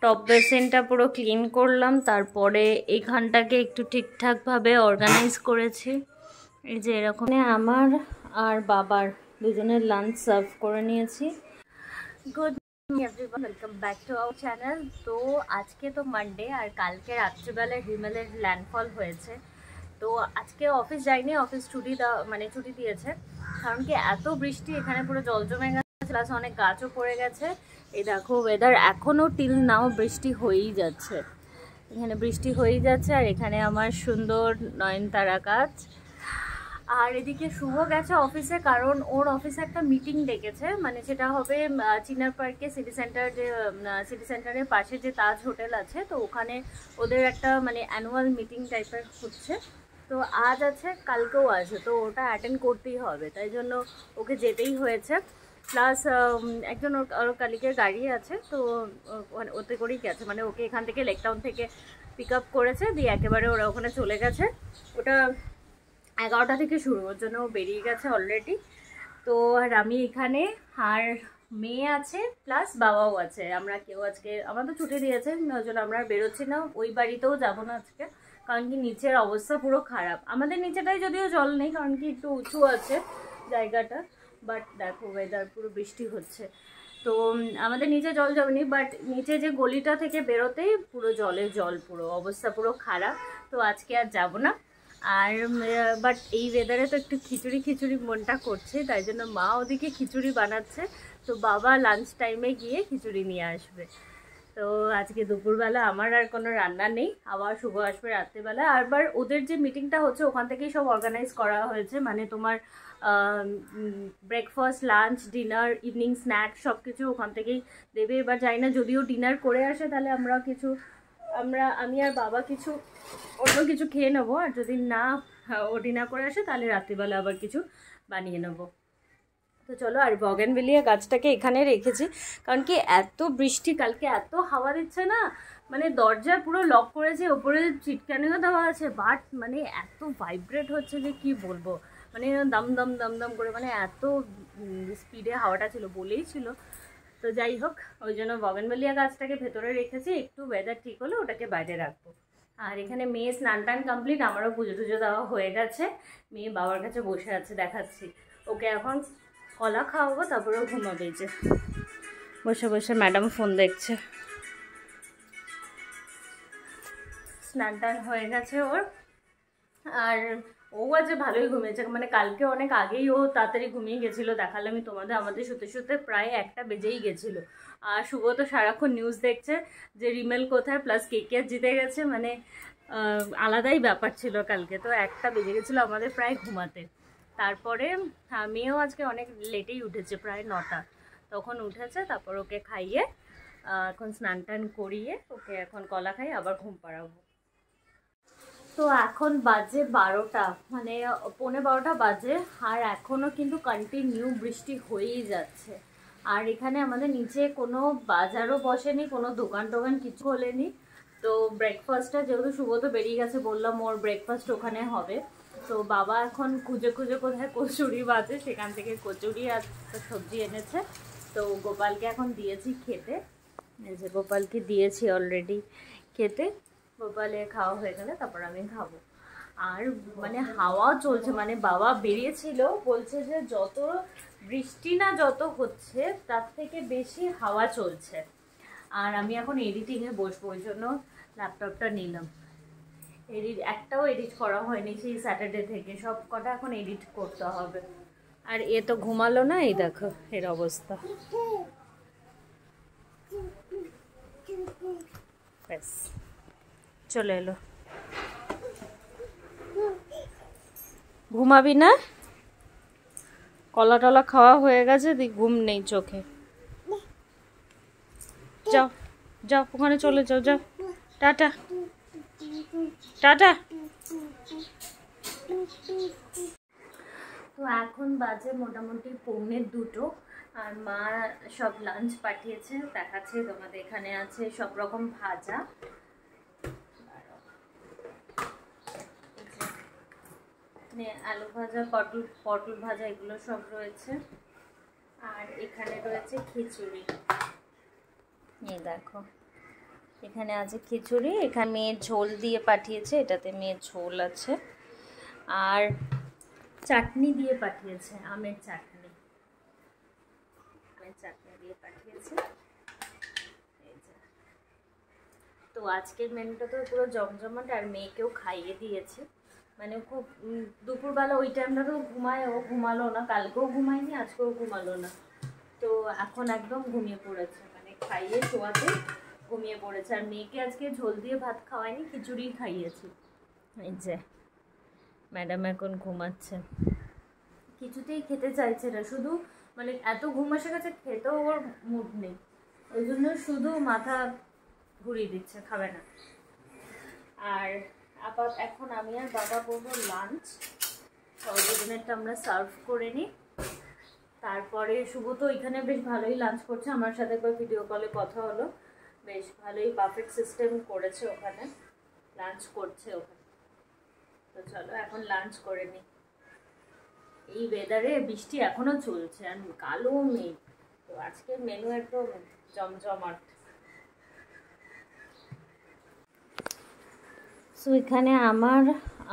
Top বেসিনটা পুরো clean করলাম, তারপরে এইখানটাকে একটু ঠিকঠাকভাবে অর্গানাইজ করেছি। এই যে এরকম আমার আর বাবার দুজনের লাঞ্চ সার্ভ করে নিয়েছি। Good morning everyone, welcome back to our channel. তো আজকে তো মানডে, আর কালকে রাত্রিবেলায় হিমেলের ল্যান্ডফল হয়েছে। তো আজকে অফিস যাইনি, অফিস ছুটি দিয়েছে, কারণ কি এত বৃষ্টি, এখানে পুরো জল জমে গেছে, প্লাস অনেক গাছও পড়ে গেছে। এই দেখো ওয়েদার এখনও টিল নাও বৃষ্টি হয়েই যাচ্ছে, এখানে বৃষ্টি হয়েই যাচ্ছে। আর এখানে আমার সুন্দর নয়নতারা গাছ। আর এদিকে শুভ গেছে অফিসে, কারণ ওর অফিসে একটা মিটিং ডেকেছে, মানে সেটা হবে চিনার পার্কে সিটি সেন্টারের পাশে যে তাজ হোটেল আছে, তো ওখানে ওদের একটা মানে অ্যানুয়াল মিটিং টাইপের হচ্ছে। তো আজ আছে, কালকেও আছে, তো ওটা অ্যাটেন্ড করতেই হবে, তাই জন্য ওকে যেতেই হয়েছে। প্লাস একজন ওর কালিকের গাড়ি আছে, তো ওতে করেই গেছে, মানে ওকে এখান থেকে লেক টাউন থেকে পিক আপ করেছে, দিয়ে একেবারে ওরা ওখানে চলে গেছে। ওটা 11টা থেকে শুরু, ওর জন্য বেরিয়ে গেছে অলরেডি। তো আর আমি এখানে, আর মেয়ে আছে প্লাস বাবাও আছে, আমরা কেউ আজকে, আমার তো ছুটি দিয়েছে, ওই জন্য আমরা বেরোচ্ছি না, ওই বাড়িতেও যাবো না আজকে, কারণ কি নিচের অবস্থা পুরো খারাপ। আমাদের নিচেটাই যদিও জল নেই, কারণ কি একটু উঁচু আছে জায়গাটা, বাট দেখো ওয়েদার পুরো বৃষ্টি হচ্ছে, তো আমাদের নিচে জল জমেনি, বাট নিচে যে গলিটা থেকে বেরোতেই পুরো জল, পুরো অবস্থা পুরো খারাপ। তো আজকে আর যাব না। আর বাট এই ওয়েদারে তো একটু খিচুড়ি মনটা করছে, তাই জন্য মা ওদিকে খিচুড়ি বানাচ্ছে, তো বাবা লাঞ্চ টাইমে গিয়ে খিচুড়ি নিয়ে আসবে। তো আজকে দুপুরবেলা আমার আর কোনো রান্না নেই, আবার শুভ আসবে রাত্রিবেলা। আবার ওদের যে মিটিংটা হচ্ছে ওখান থেকেই সব অর্গানাইজ করা হয়েছে, মানে তোমার breakfast, lunch, dinner, evening snacks সব কিছু ওখান থেকেই দেবে। এবার যাই না, যদিও ডিনার করে আসে তাহলে আমি আর বাবা কিছু অন্য কিছু খেয়ে নেবো, আর যদি না ও ডিনার করে আসে তাহলে রাত্রিবেলা আবার কিছু বানিয়ে নেবো। তো চলো, আর বগেনভেলিয়া গাছটাকে এখানে রেখেছি, কারণ কি এত বৃষ্টি, কালকে এত হাওয়া দিচ্ছে না, মানে দরজা পুরো লক করেছে, ওপরে চিটকানিও দেওয়া আছে, বাট মানে এত ভাইব্রেট হচ্ছে যে কি বলবো, মানে দম দম করে, মানে এত স্পিডে হাওয়াটা ছিল, বলেই ছিল। তো যাই হোক, ওই জন্য বগেনভেলিয়া গাছটাকে ভেতরে রেখেছি, একটু ওয়েদার ঠিক হলে ওটাকে বাইরে রাখবো। আর এখানে মেয়ে স্নান টান কমপ্লিট, আমারও পুজো টুজো দেওয়া হয়ে গেছে, মেয়ে বাবার কাছে বসে আছে, দেখাচ্ছি ওকে এখন কলা খাওয়াবো, তারপরেও ঘুমাবে। যে বসে বসে ম্যাডাম ফোন দেখছে। স্নান টান হয়ে গেছে ওর, আর ও আজ ভালোই ঘুমিয়েছে, মানে কালকে অনেক আগেই ও তাড়াতাড়ি ঘুমিয়ে গেছিলো, দেখালে আমি তোমাদের, আমাদের শুতে প্রায় 1টা বেজেই গেছিলো। আর শুভ তো সারাক্ষণ নিউজ দেখছে যে রিমেল কোথায়, প্লাস KKR জিতে গেছে, মানে আলাদাই ব্যাপার ছিল কালকে। তো 1টা বেজে গেছিলো আমাদের প্রায় ঘুমাতে। তারপরে মেয়েও আজকে অনেক লেটেই উঠেছে, প্রায় 9টা তখন উঠেছে, তারপর ওকে খাইয়ে এখন স্নান টান করিয়ে ওকে এখন কলা খাই, আবার ঘুম পাড়াবো। তো এখন বাজে 12টা, মানে 11:45 বাজে, আর এখনও কিন্তু কন্টিনিউ বৃষ্টি হয়েই যাচ্ছে। আর এখানে আমাদের নিচে কোনো বাজারও বসেনি, কোনো দোকান টোকান কিছু খোলেনি। তো ব্রেকফাস্টটা যেহেতু শুভ তো বেরিয়ে গেছে, বললাম ওর ব্রেকফাস্ট ওখানে হবে, তো বাবা এখন খুঁজে কোথায় কচুরি বাজে, সেখান থেকে কচুরি আর সবজি এনেছে। তো গোপালকে এখন দিয়েছি খেতে, এই যে গোপালকে দিয়েছি অলরেডি খেতে, গোপালের খাওয়া হয়ে গেলে তারপর আমি খাবো। আর মানে হাওয়া চলছে, মানে বাবা বেরিয়েছিল, বলছে যে যত বৃষ্টি না যত হচ্ছে তার থেকে বেশি হাওয়া চলছে। আর আমি এখন এডিটিংয়ে বসবো, ওই জন্য ল্যাপটপটা নিলাম। একটাও এডিট করা হয়নি সেই স্যাটারডে থেকে, সব কটা এখন এডিট করতে হবে। আর এ তো ঘুমালো না, এই দেখো এর অবস্থা। ব্যাস চলে এলো। ঘুমাবি না? কলা টলা খাওয়া হয়ে গেছে, ঘুম নেই চোখে। যাও যাও ওখানে চলে যাও, যাও টাটা টাটা। তো এখন বাজে মোটামুটি 1:45, আর মা সব লাঞ্চ পাঠিয়েছে, দেখাচ্ছে তোমাদের, এখানে আছে সব রকম ভাজা, আলু ভাজা, পটল ভাজা, এগুলো সব রয়েছে। আর এখানে রয়েছে খিচুড়ি, এই দেখো এখানে আছে খিচুড়ি, এখানে মেয়ের ঝোল দিয়ে পাঠিয়েছে, এটাতে মেয়ের ঝোল আছে, আর চাটনি দিয়ে পাঠিয়েছে, আমের চাটনি দিয়ে পাঠিয়েছে। তো আজকের মেনুটা তো পুরো জমজমাট, আর মেয়েকেও খাইয়ে দিয়েছে। মানে খুব দুপুরবেলা ওই টাইমটা তো ঘুমায়, ও ঘুমালো না, কালকেও ঘুমায়নি, আজকেও ঘুমালো না। তো এখন একদম ঘুমিয়ে পড়েছে, মানে খাইয়ে শোয়াতে ঘুমিয়ে পড়েছে। আর মেয়েকে আজকে ঝোল দিয়ে ভাত খাওয়াইনি, খিচুড়ি খাইয়েছি। এই যে ম্যাডাম এখন ঘুমাচ্ছে, কিছুতেই খেতে চাইছে না, শুধু মানে এত ঘুম এসে গেছে, খেতেও ওর মুড নেই, ওই জন্য শুধু মাথা ঘুরিয়ে দিচ্ছে, খাবে না। আর এখন আমি আর বাবা করবো লাঞ্চ, সর্বদিনেরটা আমরা সার্ভ করে নিই। তারপরে শুভ তো এখানে বেশ ভালোই লাঞ্চ করছে, আমার সাথে একবার ভিডিও কলে কথা হলো, বেশ ভালোই পারফেক্ট সিস্টেম করেছে, ওখানে লাঞ্চ করছে ওখানে। তো চলো এখন লাঞ্চ করে নিই। এই ওয়েদারে বৃষ্টি এখনো চলছে আর কালো মেঘ, তো আজকের মেনু একদম জমজমাট। সো এখানে আমার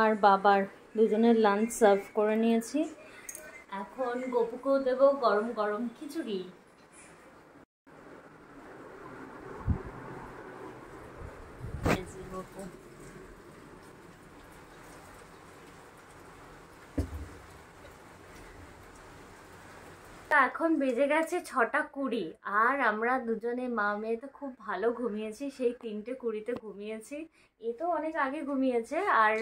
আর বাবার দুজনের লাঞ্চ সার্ভ করে নিয়েছি, এখন গপুকেও দেবো গরম গরম খিচুড়ি। গপু এখন বেজে গেছে 6:20, আর আমরা দুজনে মা মেয়ে তো খুব ভালো ঘুমিয়েছি, সেই 3:20-তে ঘুমিয়েছি। এ তো অনেক আগে ঘুমিয়েছে, আর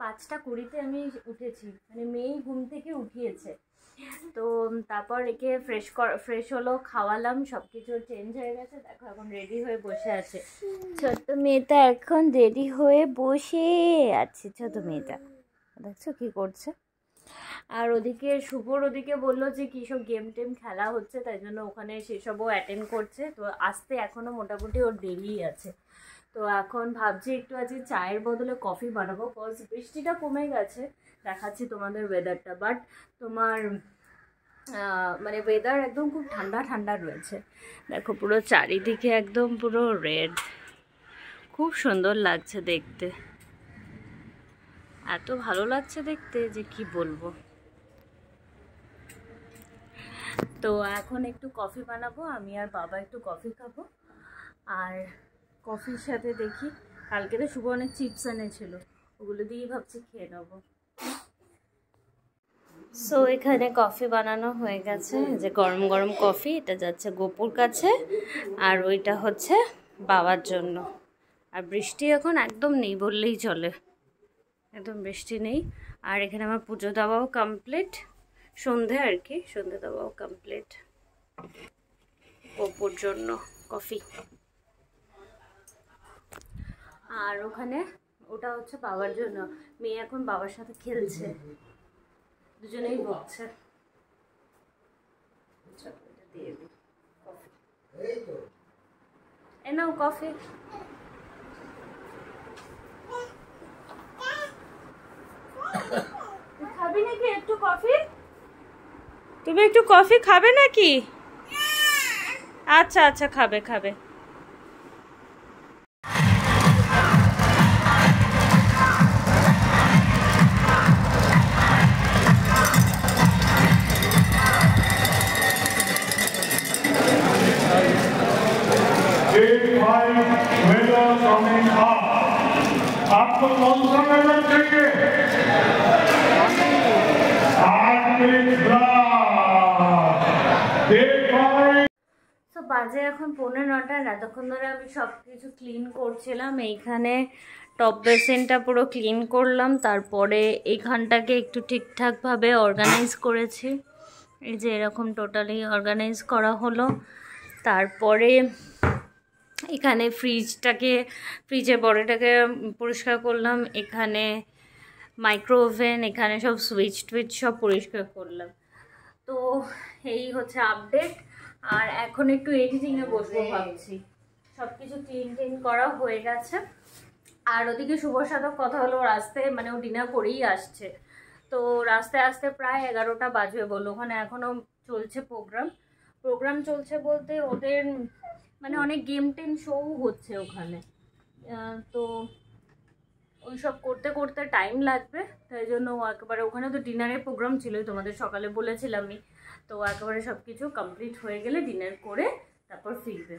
5:20-তে আমি উঠেছি, মানে মেয়েই ঘুম থেকে উঠিয়েছে। তো তারপর একে ফ্রেশ হলো, খাওয়ালাম, সব কিছু চেঞ্জ হয়ে গেছে, দেখো এখন রেডি হয়ে বসে আছে। ছোট্ট মেয়েটা এখন রেডি হয়ে বসে আছে, ছোট মেয়েটা দেখছো কি করছে। আর ওদিকে শুভর ওদিকে বললো যে কী সব গেম টেম খেলা হচ্ছে, তাই জন্য ওখানে সেসবও অ্যাটেন্ড করছে। তো আসতে এখনও মোটামুটি ওর দেরি আছে। তো এখন ভাবছি একটু আজকে চায়ের বদলে কফি বানাবো, কজ বৃষ্টিটা কমে গেছে, দেখাচ্ছি তোমাদের ওয়েদারটা, বাট তোমার মানে ওয়েদার একদম খুব ঠান্ডা ঠান্ডা রয়েছে। দেখো পুরো চারিদিকে একদম পুরো রেড, খুব সুন্দর লাগছে দেখতে, এত ভালো লাগছে দেখতে যে কি বলবো। তো এখন একটু কফি বানাবো, আমি আর বাবা একটু কফি খাবো, আর কফির সাথে দেখি কালকে তো শুভ অনেক চিপস এনেছিল, ওগুলো দিয়েই ভাবছি খেয়ে নেবো। সো এখানে কফি বানানো হয়ে গেছে, যে গরম গরম কফি, এটা যাচ্ছে গোপুর কাছে, আর ওইটা হচ্ছে বাবার জন্য। আর বৃষ্টি এখন একদম নেই বললেই চলে, একদম বৃষ্টি নেই। আর এখানে আমার পুজো দেওয়াও কমপ্লিট, সন্ধে আর কি, সন্ধে দেওয়াও কমপ্লিট। গোপুর জন্য কফি, আর ওখানে ওটা হচ্ছে বাবার জন্য। মেয়ে এখন বাবার সাথে খেলছে, দুজনেই বকছে। দিয়ে দিই কফি, এ নাও কফি। খাবি নাকি একটু কফি? তুমি একটু কফি খাবে নাকি? আচ্ছা আচ্ছা, খাবে খাবে। आपको कौन सा मेडल चाहिए? তো বাজে এখন 9:15, এতক্ষণ ধরে আমি সব কিছু ক্লিন করছিলাম। এইখানে টপ বেসিনটা পুরো ক্লিন করলাম, তারপরে এইখানটাকে একটু ঠিকঠাকভাবে অর্গানাইজ করেছি, এই যে এরকম টোটালি অর্গানাইজ করা হলো। তারপরে এখানে ফ্রিজের বডিটাকে পরিষ্কার করলাম, এখানে মাইক্রো ওভেন, এখানে সব সুইচ টুইচ সব পরিষ্কার করলাম। তো এই হচ্ছে আপডেট। আর এখন একটু এডিটিংয়ে বসবো ভাবছি, সব কিছু ক্লিন করা হয়ে গেছে। আর ওদিকে শুভর সাথে কথা হলো, রাস্তায় মানে ও ডিনার করেই আসছে, তো রাস্তায় আসতে প্রায় 11টা বাজবে বললো। ওখানে এখনও চলছে প্রোগ্রাম চলছে বলতে ওদের মানে অনেক গেম টেম শোও হচ্ছে ওখানে। তো ওইসব করতে করতে টাইম লাগবে, তাই জন্য একেবারে ওখানে তো ডিনারের প্রোগ্রাম ছিলই, তোমাদের সকালে বলেছিলামই। তো একেবারে সব কিছু কমপ্লিট হয়ে গেলে ডিনার করে তারপর ফিরবে।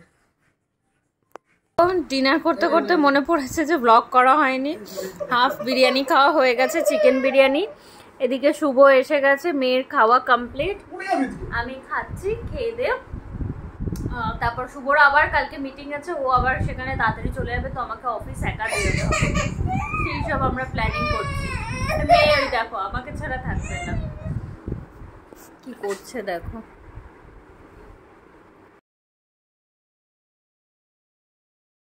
ডিনার করতে করতে মনে পড়েছে যে ব্লগ করা হয়নি। হাফ বিরিয়ানি খাওয়া হয়ে গেছে, চিকেন বিরিয়ানি। এদিকে শুভ এসে গেছে, মেয়ের খাওয়া কমপ্লিট, আমি খাচ্ছি। খেয়ে দে তারপর শুভর আবার কালকে মিটিং আছে, ও আবার সেখানে তাড়াতাড়ি চলে যাবে, তো আমাকে অফিস একা দিয়ে দেবে, সেই সব আমরা প্ল্যানিং করছি। মেয়ে ওই দেখো আমাকে ছাড়া থাকবে না, কি করছে দেখো।